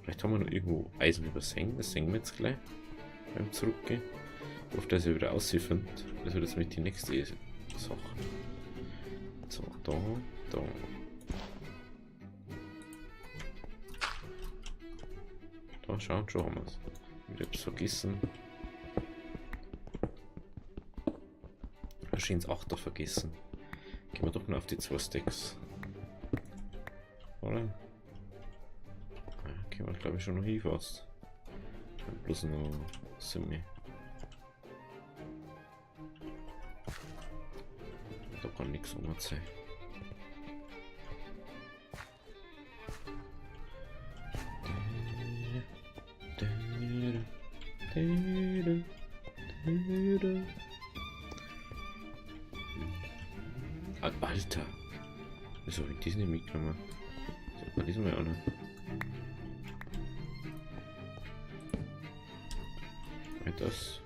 Vielleicht haben wir noch irgendwo Eisen übersehen. Das sehen wir jetzt gleich beim Zurückgehen. Ich hoffe, dass er wieder aussieht. Das wird jetzt mit die nächste Sache. So, da. Da, schaut, schon haben wir es. Wieder etwas vergessen. Wahrscheinlich 8 vergessen. Gehen wir doch nur auf die 2 Stacks. Oder? Ja, können wir glaube ich schon noch hin fast. Bloß noch Semi. Da kann nichts umziehen. Alter! Wieso habe ich diesen nicht mitgenommen? So kann diesen mal auch nicht. Das.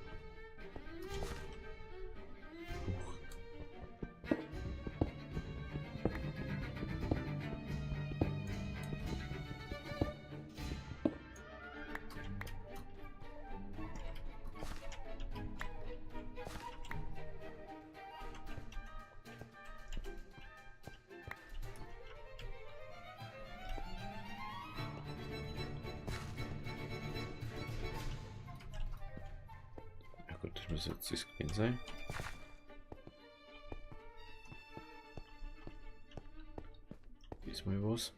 Gut, das muss jetzt das Screen sein. Diesmal was.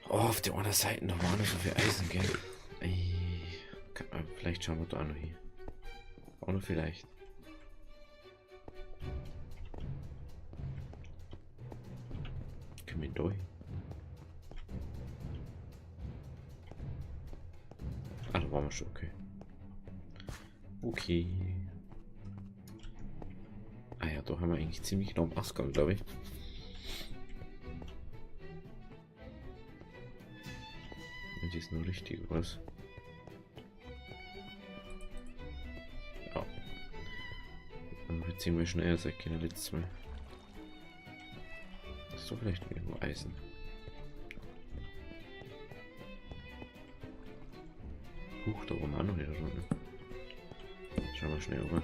Oh, auf der anderen Seite noch war noch so viel Eisen, gell? Vielleicht schauen wir da auch noch hin. Auch noch vielleicht. Können wir da hin? Ah, da waren wir schon, okay. Okay. Ah ja, da haben wir eigentlich ziemlich genau Ausgang, glaube ich. Das ist nur richtig, was? Ja. Dann wird ziemlich schneller sein können letztes Mal. Ist doch vielleicht irgendwo Eisen. Huch, da waren wir auch noch wieder dran. Schauen wir schnell rüber.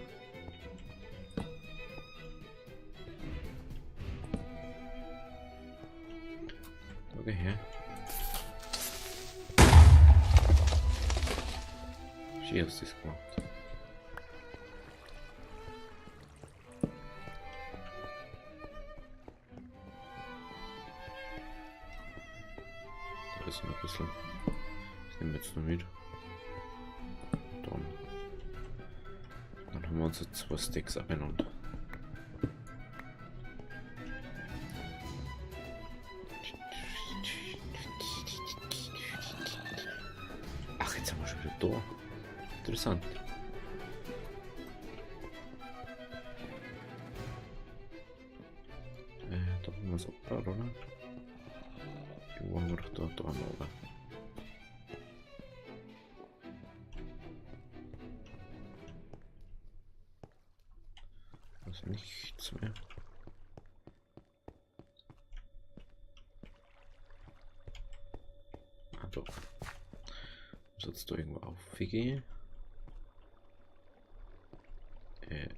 Okay, her. Wie hast du das gemacht? Da ist noch ein bisschen. Das nehmen wir jetzt noch mit. Dann haben wir unsere 2 Stacks abeinander. Ach, jetzt haben wir schon wieder da. Interessant. Da haben wir es abgebaut, oder? Irgendwo haben wir doch da dran, oder? Das ist nichts mehr. Ah, doch. Muss jetzt da irgendwo aufgehen.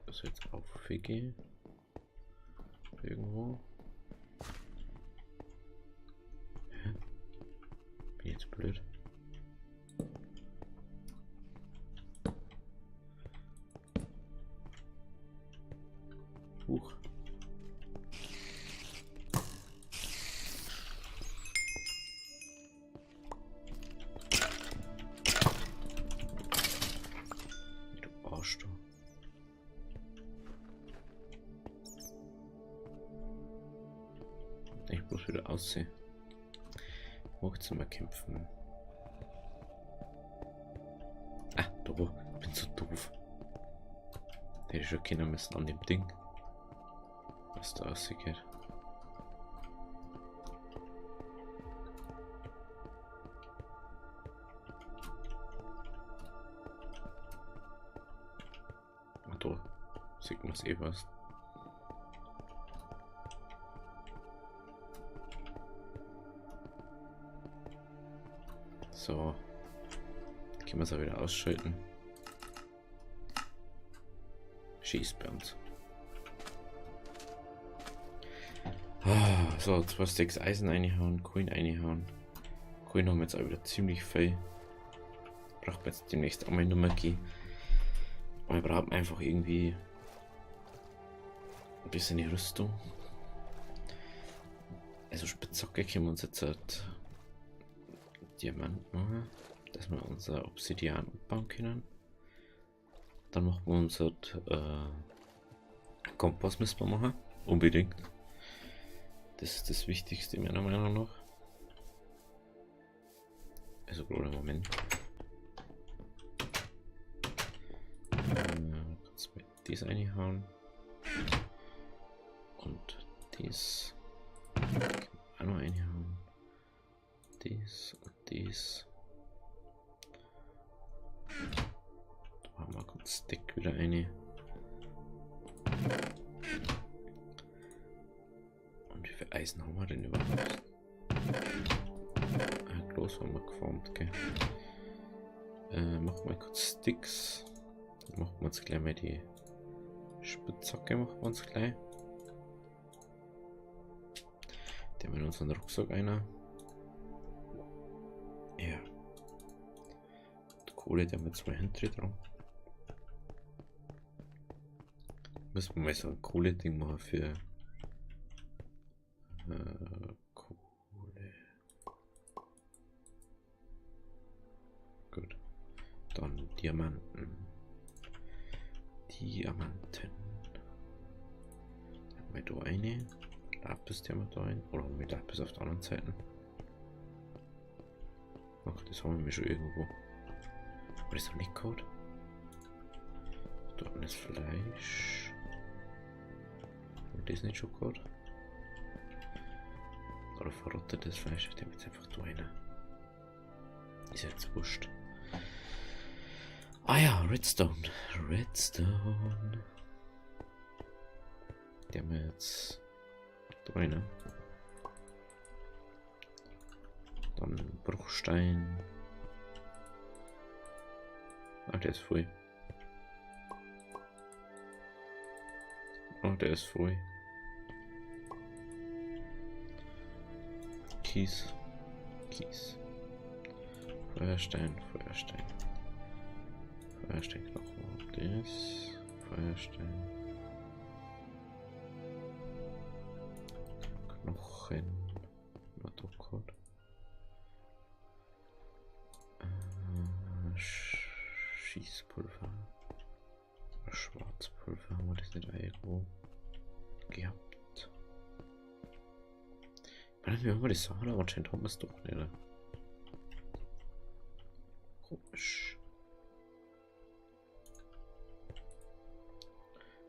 Also jetzt aufgehen. Irgendwo. Hä? Bin jetzt blöd. Huch. Du Arsch, du. Ich bloß wieder aussehen. Hochzimmer kämpfen. Ah, da. Ich bin so doof. Hätte ich schon kennen müssen an dem Ding. Was da aussieht. Da sieht man es eh was. So. Können wir es auch wieder ausschalten. Schießt bei uns. So, 2 Stacks Eisen reinhauen, Kohlen reinhauen. Kohlen haben wir jetzt auch wieder ziemlich viel. Braucht man jetzt demnächst auch mal eine Magie. Und wir brauchen einfach irgendwie ein bisschen die Rüstung. Also Spitzhacke können wir uns jetzt halt Diamant machen, dass wir unser Obsidian abbauen können. Dann machen wir uns halt Kompass müssen wir machen, unbedingt. Das ist das Wichtigste meiner Meinung nach. Also gerade Moment. Kannst du mit dies reinhauen. Und dies. Auch noch reinhauen. Dies und dies. Da haben wir kurz Stick wieder eine. Und wie viel Eisen haben wir denn überhaupt? Los haben wir geformt, gell? Machen wir kurz Sticks. Dann machen wir uns gleich mal die Spitzhacke, machen wir uns gleich. Der mit unseren Rucksack einer. Ja. Die Kohle, der mit 2 Händen dran. Müssen wir mal so ein Kohle-Ding machen für Kohle. Gut. Dann Diamanten. Diamanten. Haben wir da eine. Lapis, die haben wir da ein. Oder haben wir Lapis auf der anderen Seite? Ach, das haben wir schon irgendwo. War das noch nicht Code? Dort ist Fleisch. War das nicht schon Code? Oder verrottetes Fleisch? Ich nehme jetzt einfach da rein. Ist jetzt wurscht. Ah ja, Redstone. Redstone. Die haben wir jetzt da rein. Dann Bruchstein. Ah, der ist voll. Oh, der ist voll. Kies. Kies. Feuerstein, Feuerstein. Feuersteinknochen. Das. Feuerstein. Knochen. Matokot. Schießpulver. Schwarzpulver haben wir das nicht irgendwo gehabt. Wir haben wir das Sachen, aber anscheinend haben wir es doch nicht. Oder? Komisch.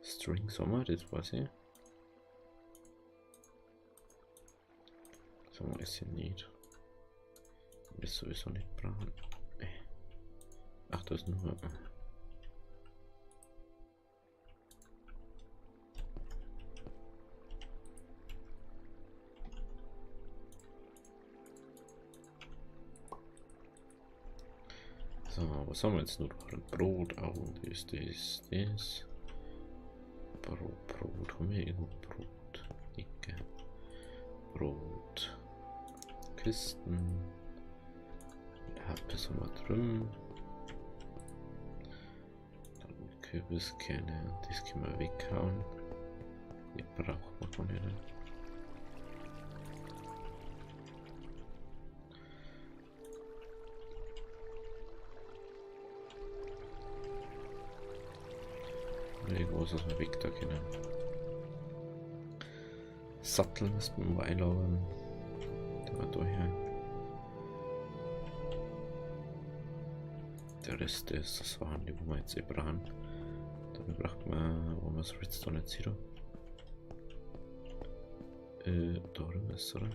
Strings haben wir, das weiß ich. So ist hier nicht. Das sowieso nicht brauchen. Ach, das ist nur. So, was haben wir jetzt nur? Brot, auch und das. Brot. Haben wir irgendwo Brot? Ecke. Brot. Kisten. Lapis haben wir drin. Dann Kürbiskerne. Das können wir weghauen. Die braucht man nicht. Irgendwas aus dem Weg da können. Sattel müssen wir mal einlagern. Der war da her. Der Rest ist das waren die, wo wir jetzt brauchen. Dann braucht man, wo man das Redstone jetzt hier. Da drüben ist oder?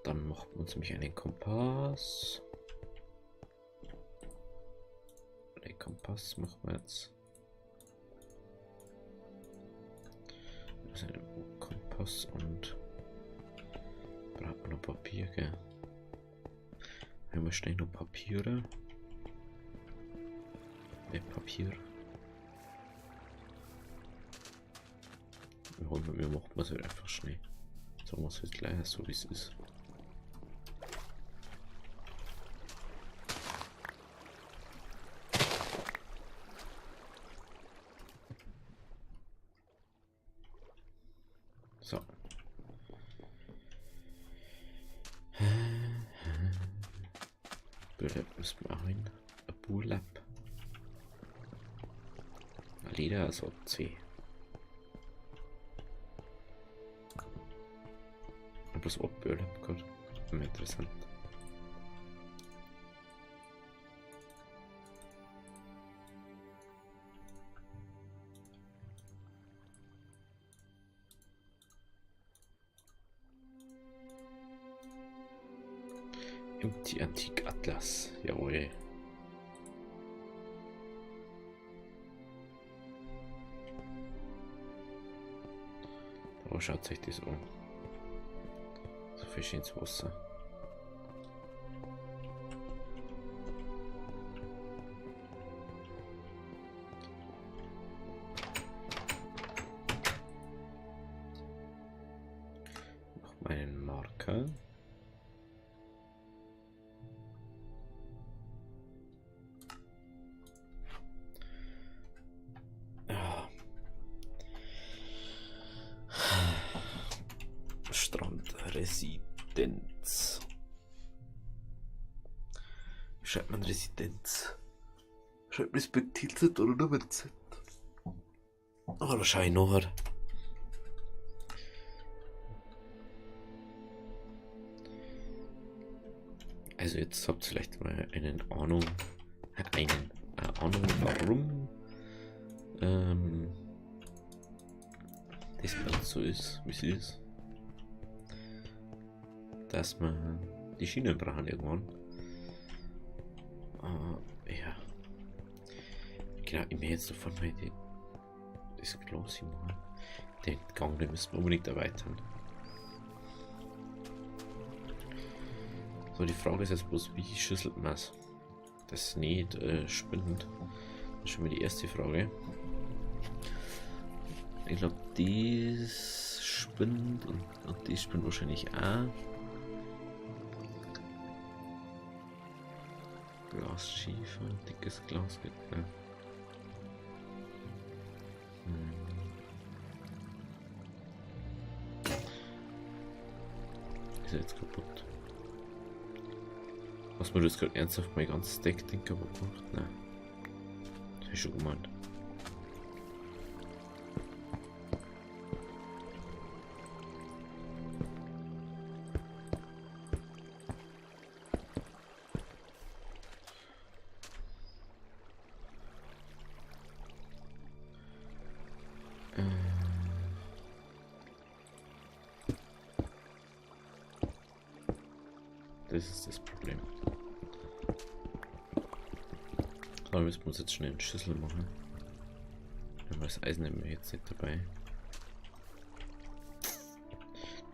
Dann macht man uns nämlich einen Kompass. Den Kompass machen wir jetzt. Das ist ein Kompass und Braucht man noch Papier, gell? Haben wir schnell noch Papiere? Papier. Wir machen es halt einfach schnell. Sagen wir es halt gleich so, wie es ist. So. Burlap müssen wir auch hin. Ein Burlap. Leder, also C. Und das ob Burlap gerade. Immer interessant. Empty Antique Atlas, jawohl. Oh, schaut sich das an. So Fisch ins Wasser. Noch meinen Marker. Residenz. Wie schreibt man Residenz? Schreibt man es mit Tilted oder nur mit Z? Aber wahrscheinlich nachher. Also jetzt habt ihr vielleicht mal eine Ahnung, warum das Blatt so ist, wie es ist. Dass man die Schienen brauchen irgendwann. Ja. Genau, ich mir jetzt sofort mal das Glas hier machen. Den Gang, den müssen wir unbedingt erweitern. So, die Frage ist jetzt bloß, wie schüsselt man es? Das ist nicht spinnt. Das ist schon mal die erste Frage. Ich glaube, dies spinnt und die spinnt wahrscheinlich auch. Glasschiefer, dickes Glas gibt es. Ist er jetzt kaputt? Was man jetzt gerade ernsthaft mein ganzes Deck-Ding kaputt gemacht? Nein. Das ist schon gemeint. Das ist das Problem. Aber müssen wir uns jetzt schnell einen Schlüssel machen. Aber das Eisen nehmen wir jetzt nicht dabei.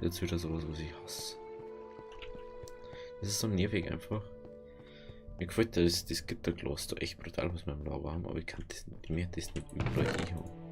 Jetzt wieder sowas, was ich hasse. Das ist so nervig einfach. Mir gefällt das Gitterglas da echt brutal, was wir im Lager haben, aber ich kann das nicht mehr, das nicht überall haben.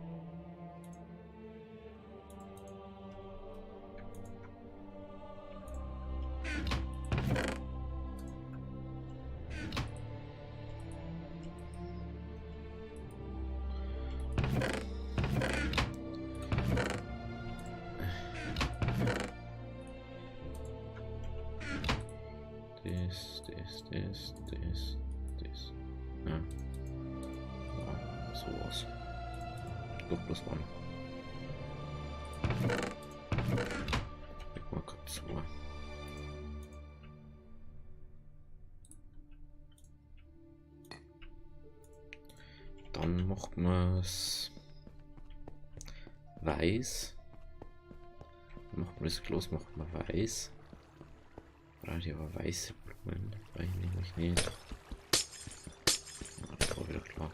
Das. Ja. Ja, sowas. Doch bloß one. Leg mal kurz zu. Dann macht man es weiß. Dann macht man das Glas, macht man weiß. Brauche ich aber weiße Blumen, weil ich nämlich nicht. Das war wieder klar.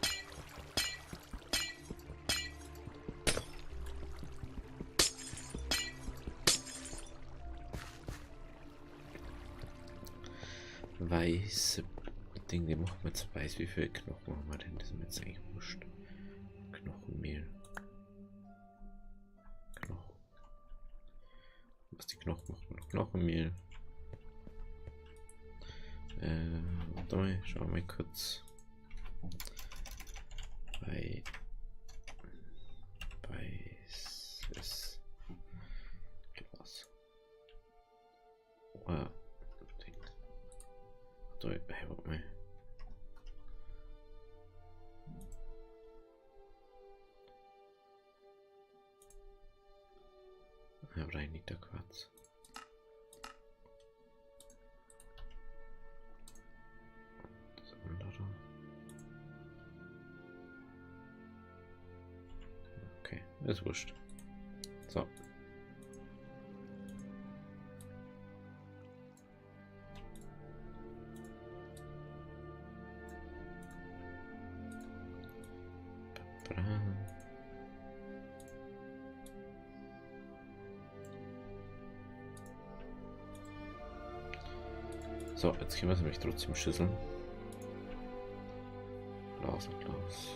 weiße Ding, die machen wir jetzt weiß. Wie viele Knochen haben wir denn? Das ist mir jetzt eigentlich wurscht. Knochenmehl. Knochen. Was die Knochen machen wir noch? Knochenmehl. Warte mal, schauen wir mal kurz. Weißes Glas. Oh, Ding. Hey, warte mal. Ja, rein nicht der Quarz. Das andere. Okay, ist wurscht. So. So, jetzt können wir es nämlich trotzdem schüsseln. Glas und Glas.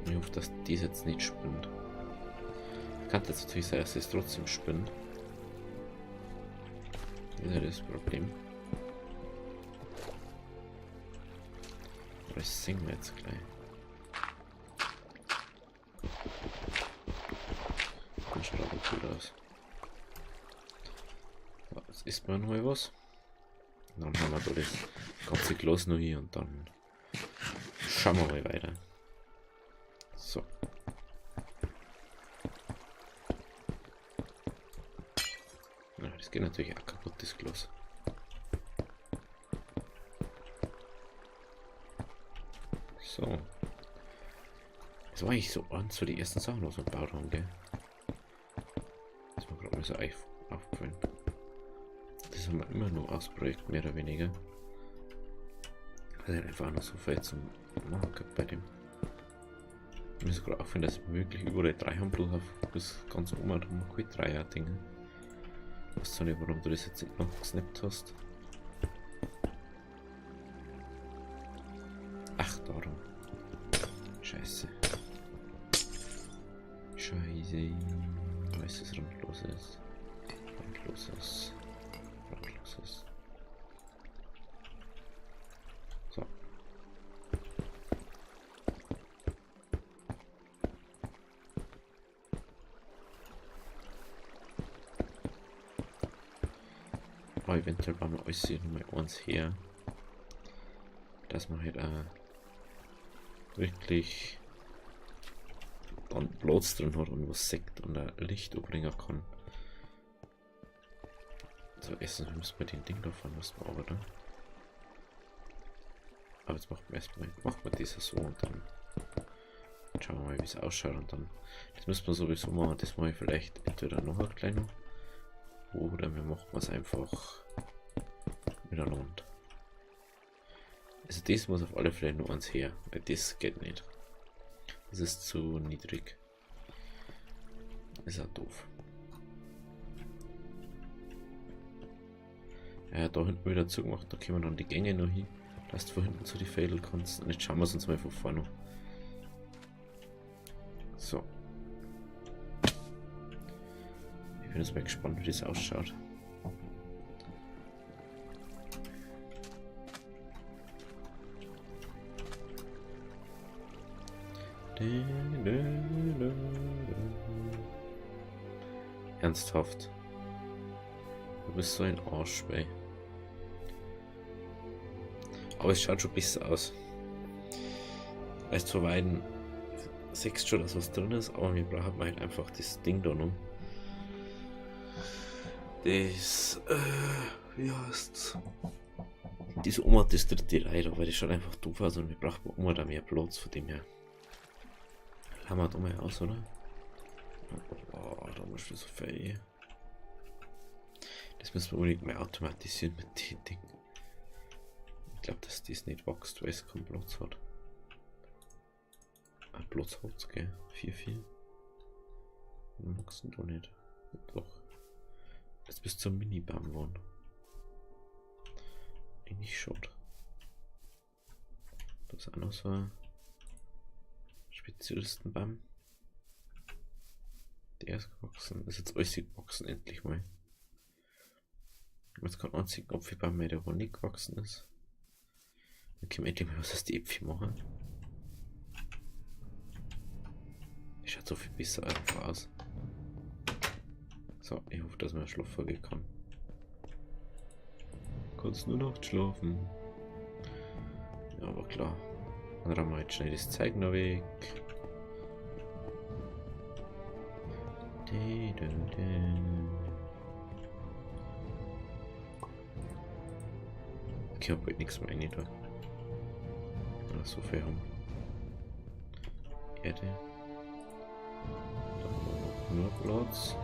Ich hoffe, dass dies jetzt nicht spinnt. Kann jetzt natürlich sein, dass es trotzdem spinnt. Das ist das Problem. Aber das singen wir jetzt gleich. Das schaut aber gut aus. So, jetzt isst man noch was. Dann haben wir da das ganze Glas noch hier und dann schauen wir mal weiter. So. Ja, das geht natürlich auch kaputt, das Glas. So. Das war eigentlich so eins für die ersten Sachen, was wir gebaut haben, gell? Das ist mir gerade mal so aufgefallen. Das haben wir immer nur ausprobiert, mehr oder weniger. Also einfach noch so viel zum Machen gehabt bei dem. Mir ist gerade aufgefallen, dass möglich überall 3 haben, bloß auf das ganz oben da haben wir keine 3er-Dinge. Ich weiß zwar nicht, warum du das jetzt nicht noch gesnappt hast. Ach, darum. Scheiße. Scheiße. Weißes Randloses. Randloses. Randloses. So. Aber eventuell bauen wir alles hier nochmal eins her. Dass man halt auch wirklich dann Platz drin hat und was Sekt und ein Licht bringen kann. So, erstens müssen wir den Ding davon was bearbeiten. Aber jetzt machen wir erstmal das so und dann schauen wir mal, wie es ausschaut und dann. Das müssen wir sowieso machen, das mache ich vielleicht entweder noch ein kleiner oder wir machen es einfach miteinander. Also das muss auf alle Fälle nur eins her, weil das geht nicht. Das ist zu niedrig. Ist auch doof. Ja, da hinten wieder zugemacht, da können wir dann die Gänge noch hin, dass du von hinten zu die Fädel kannst. Und jetzt schauen wir es uns mal von vorne an. So. Ich bin jetzt mal gespannt, wie das ausschaut. Ernsthaft. Du bist so ein Arsch, ey. Aber es schaut schon besser aus. Weißt du, Weiden siehst schon, dass was drin ist, aber wir brauchen halt einfach das Ding da noch. Das, wie heißt's? Das Oma, das dritte Reihe, weil das schaut einfach doof aus und wir brauchen immer da mehr Platz von dem her. Haben wir da mal aus, oder? Oh, da muss ich so viel. Das müssen wir unbedingt mal automatisieren mit den Dingen. Ich glaube, dass das nicht wächst, weil es keinen Platz hat. Platz hat's, gell? 4,4. Wachsen doch nicht. Doch. Jetzt bis zum Mini-Baum waren. Eigentlich schon. Das ist auch noch so ein Spezialistenbaum. Der ist gewachsen. Das ist jetzt alles gewachsen, endlich mal. Jetzt kann man sehen, Apfelbaum mehr, der wohl nicht gewachsen ist. Dann können wir endlich mal was aus die Äpfel machen. Das schaut so viel besser einfach aus. So, ich hoffe, dass man schlafen gehen kann. Kannst nur noch schlafen. Ja, aber klar. Dann räumen wir jetzt schnell das Zeug noch weg. Ich habe heute nichts mehr rein da. So viel haben. Erde. Da haben wir noch Platz.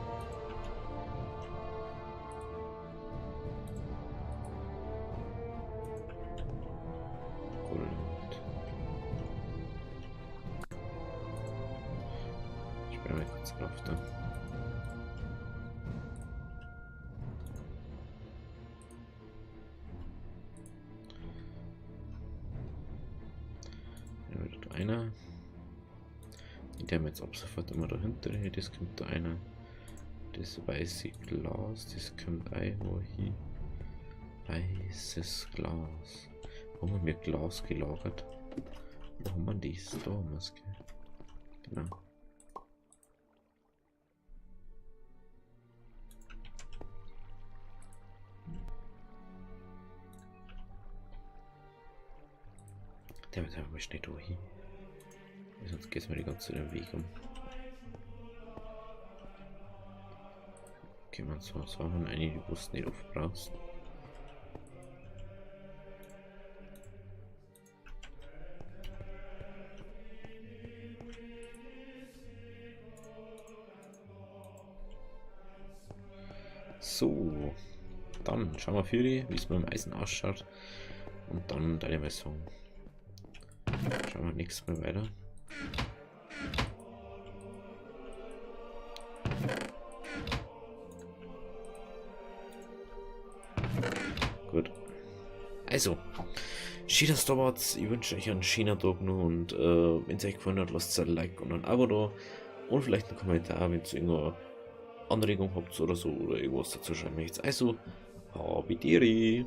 Gold. Ich bin mal kurz drauf da. Einer. Der haben jetzt ab sofort immer dahinter. Das kommt da einer. Das weiße Glas, das kommt ein, wo hier. Weißes Glas. Wo haben wir Glas gelagert? Wo haben wir das? Da haben wir es. Genau. Der wird einfach schnell da hin. Sonst geht es mir die ganze Zeit den Weg um. Okay, man so Sachen eine, die du nicht aufbrauchst. So, dann schauen wir für die, wie es mit dem Eisen ausschaut. Und dann deine Messung. Schauen wir nächstes Mal weiter. Gut. Also, China Starbucks, ich wünsche euch einen schönen Tag noch und wenn es euch gefallen hat, lasst ein Like und ein Abo da und vielleicht einen Kommentar, wenn ihr irgendeine Anregung habt oder so oder irgendwas dazu schreiben möchtet. Also, Habidiri!